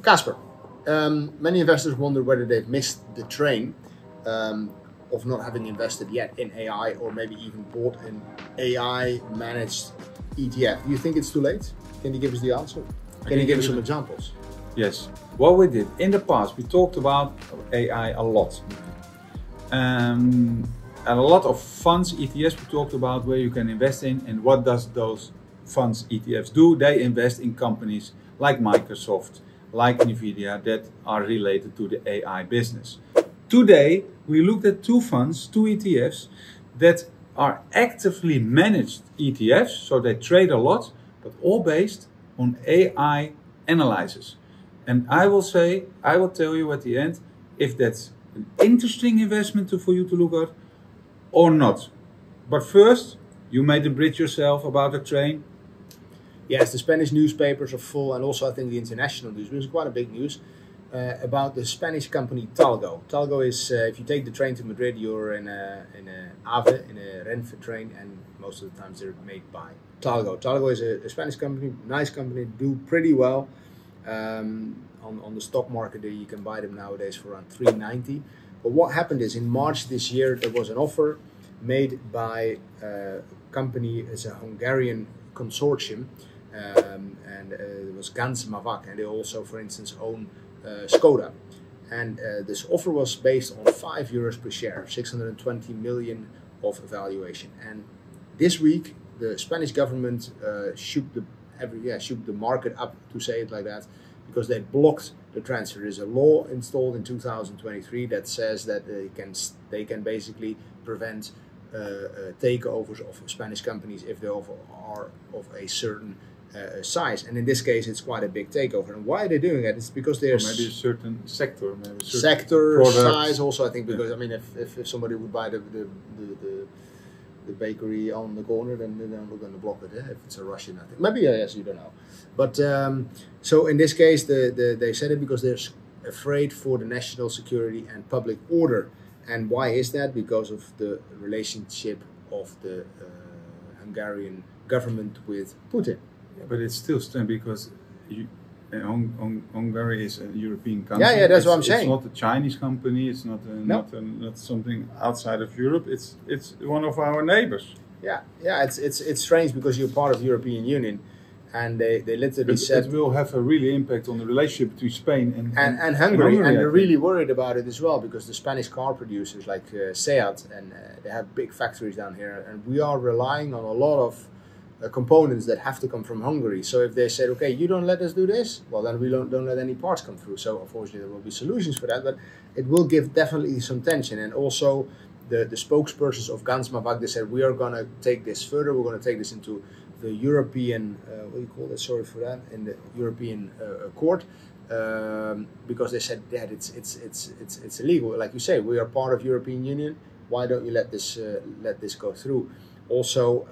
Kaspar, many investors wonder whether they've missed the train of not having invested yet in AI, or maybe even bought an AI-managed ETF. Do you think it's too late? Can you give us the answer? Can you give us some examples? Yes. What we did in the past, we talked about AI a lot. And a lot of funds, ETFs, we talked about where you can invest in, and what does those funds, ETFs do? They invest in companies like Microsoft, like Nvidia, that are related to the AI business. Today, we looked at two funds, two ETFs, that are actively managed ETFs, so they trade a lot, but all based on AI analyses. And I will tell you at the end if that's an interesting investment for you to look at or not. But first, you made the bridge yourself about the train. Yes, the Spanish newspapers are full, and also I think the international news, which is quite a big news, about the Spanish company Tango. Tango is, if you take the train to Madrid, you're in a AVE, in a Renfe train, and most of the times they're made by Tango. Tango is a Spanish company, nice company, do pretty well. On the stock market, you can buy them nowadays for around 390. But what happened is in March this year, there was an offer made by a company, it's a Hungarian consortium, and it was Ganz Mavak, and they also, for instance, own Skoda. And this offer was based on €5 per share, 620 million of valuation. And this week, the Spanish government shook the market up, to say it like that, because they blocked the transfer. There's a law installed in 2023 that says that they can basically prevent takeovers of Spanish companies if they are of a certain size. And in this case, it's quite a big takeover. And why are they doing that? It's because there's maybe a certain sector, maybe sector size also. I think because I mean, if somebody would buy the bakery on the corner, then we're going to block it. If it's a Russian, I think maybe yes, you don't know. But so in this case, they said it because they're afraid for the national security and public order. And why is that? Because of the relationship of the Hungarian government with Putin. Yeah, but it's still strange because Hungary is a European country. Yeah, that's what I'm saying. It's not a Chinese company. It's not not something outside of Europe. It's one of our neighbors. Yeah. It's strange because you're part of the European Union, and they literally said it will have a really impact on the relationship between Spain and Hungary, and they're really worried about it as well because the Spanish car producers like Seat, and they have big factories down here, and we are relying on a lot of components that have to come from Hungary. So if they said, okay, you don't let us do this, well then we don't let any parts come through. So unfortunately there will be solutions for that, but it will give definitely some tension. And also the spokespersons of Ganz Mavak, they said, we are going to take this further, we're going to take this into the European, what do you call that, sorry for that, in the European court, because they said that it's illegal. Like you say, we are part of European Union, why don't you let this go through? Also,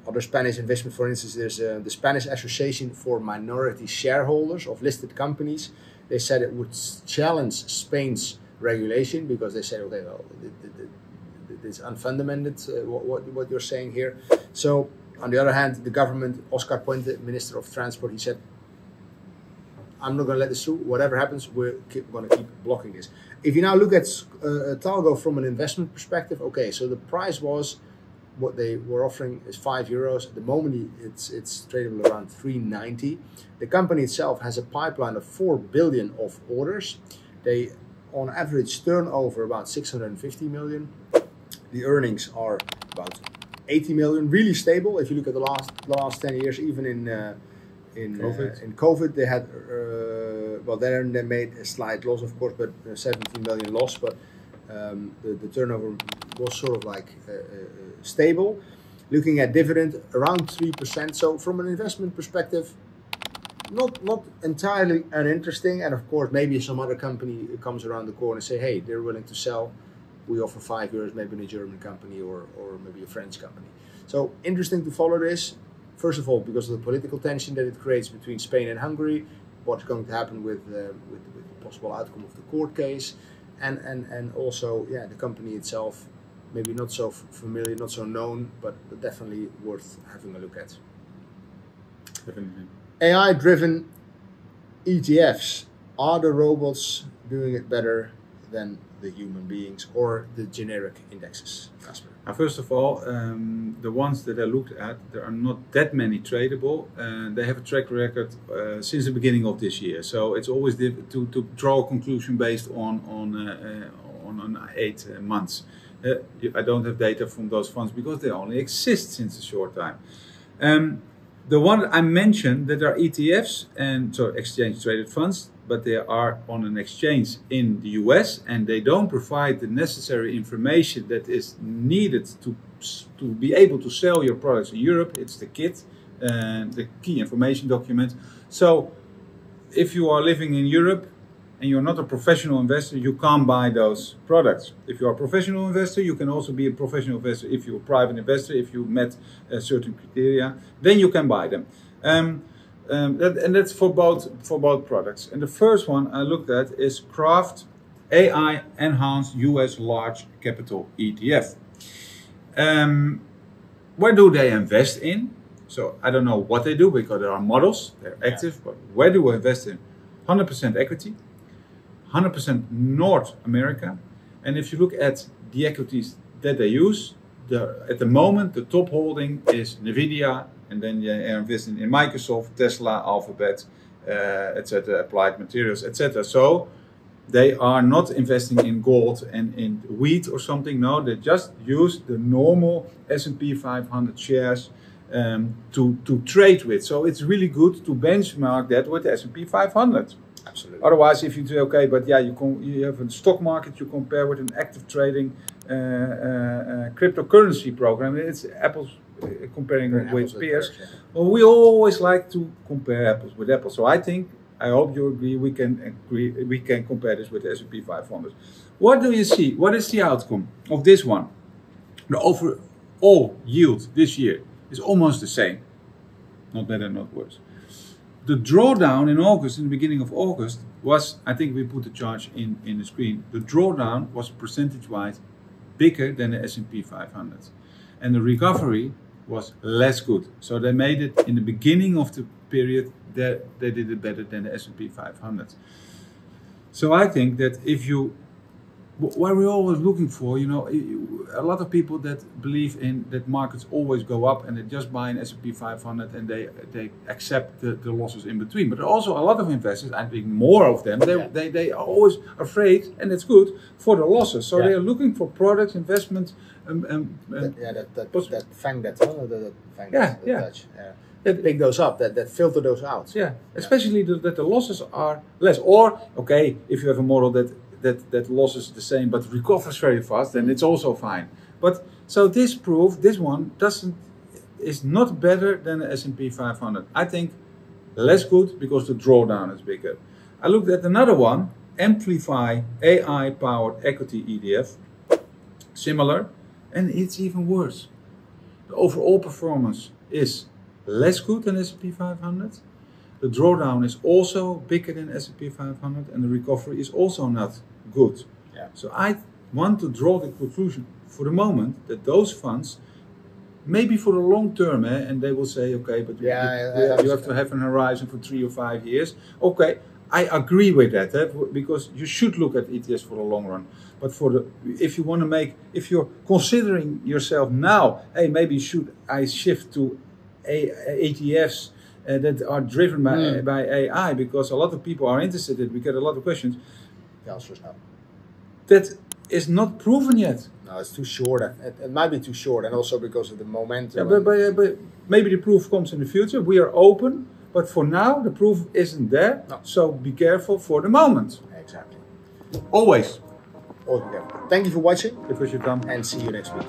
other Spanish investment, for instance, there's the Spanish Association for Minority Shareholders of listed companies. They said it would challenge Spain's regulation because they said, okay, well, it's unfundamented, what you're saying here. So, on the other hand, the government, Oscar Puente, Minister of Transport, he said, I'm not going to let this through. Whatever happens, we're going to keep blocking this. If you now look at Tango from an investment perspective, okay, so the price was, what they were offering is €5. At the moment, it's tradable around 390. The company itself has a pipeline of 4 billion of orders. They, on average, turn over about 650 million. The earnings are about 80 million, really stable. If you look at the last 10 years, even in COVID, they had then they made a slight loss, of course, but 17 million loss. But the turnover was sort of like stable. Looking at dividend, around 3%. So from an investment perspective, not entirely uninteresting. And of course, maybe some other company comes around the corner and say, hey, they're willing to sell. We offer €5, maybe in a German company or maybe a French company. So interesting to follow this. First of all, because of the political tension that it creates between Spain and Hungary, what's going to happen with the possible outcome of the court case, and also, yeah, the company itself, maybe not so familiar, not so known, but definitely worth having a look at. Definitely. AI-driven ETFs, are the robots doing it better than the human beings or the generic indexes, Kaspar? First of all, the ones that I looked at, there are not that many tradable. They have a track record since the beginning of this year, so it's always to draw a conclusion based on 8 months. I don't have data from those funds because they only exist since a short time. The one I mentioned that are ETFs, and so exchange traded funds, but they are on an exchange in the US, and they don't provide the necessary information that is needed to be able to sell your products in Europe. It's the KIT, the key information document. So if you are living in Europe and you're not a professional investor, you can't buy those products. If you're a professional investor, you can also be a professional investor. If you're a private investor, if you met certain criteria, then you can buy them. And that's for both products. And the first one I looked at is Kraft AI Enhanced U.S. Large Capital ETF. Where do they invest in? So I don't know what they do because there are models, they're active, but where do we invest in? 100% equity, 100% North America. And if you look at the equities that they use, at the moment the top holding is Nvidia, and then you invest in Microsoft, Tesla, Alphabet, etc., Applied Materials, etc. So they are not investing in gold and in wheat or something. No, they just use the normal S&P 500 shares to trade with. So it's really good to benchmark that with the S&P 500. Absolutely. Otherwise, if you say, okay, but yeah, you have a stock market, you compare with an active trading cryptocurrency program, it's apples comparing with peers. Well, we always like to compare apples with apples. So I hope you agree, we can compare this with the S&P 500. What do you see? What is the outcome of this one? The overall yield this year is almost the same. Not better, not worse. The drawdown in August, in the beginning of August, was, I think we put the chart in the screen, the drawdown was percentage-wise bigger than the S&P 500. And the recovery was less good. So they made it in the beginning of the period that they did it better than the S&P 500. So I think that if you, what we're always looking for, you know, a lot of people that believe in that markets always go up and they just buy an S&P 500 and they accept the losses in between. But also a lot of investors, I think more of them, they are always afraid, and it's good, for the losses. So they are looking for products, investments. That fang touch. That pick those up, that filter those out. Yeah, especially that the losses are less. Or, okay, if you have a model that losses the same but recovers very fast, then it's also fine. But so this one is not better than the S&P 500. I think less good because the drawdown is bigger. I looked at another one, Amplify AI powered equity ETF, similar, and it's even worse. The overall performance is less good than S&P 500. The drawdown is also bigger than S&P 500, and the recovery is also not good. Yeah. So I want to draw the conclusion for the moment that those funds, maybe for the long term, and they will say, okay, but you have to have an horizon for 3 or 5 years. Okay, I agree with that, because you should look at ETFs for the long run. But if you're considering yourself now, hey, maybe should I shift to ETFs that are driven by AI, because a lot of people are interested in it. We get a lot of questions. The answer is no. That is not proven yet. No, it's too short. It might be too short, and also because of the momentum. Yeah, but maybe the proof comes in the future. We are open, but for now the proof isn't there. No. So be careful for the moment. Exactly. Always. Always be careful. Thank you for watching. It was your time. And see you next week.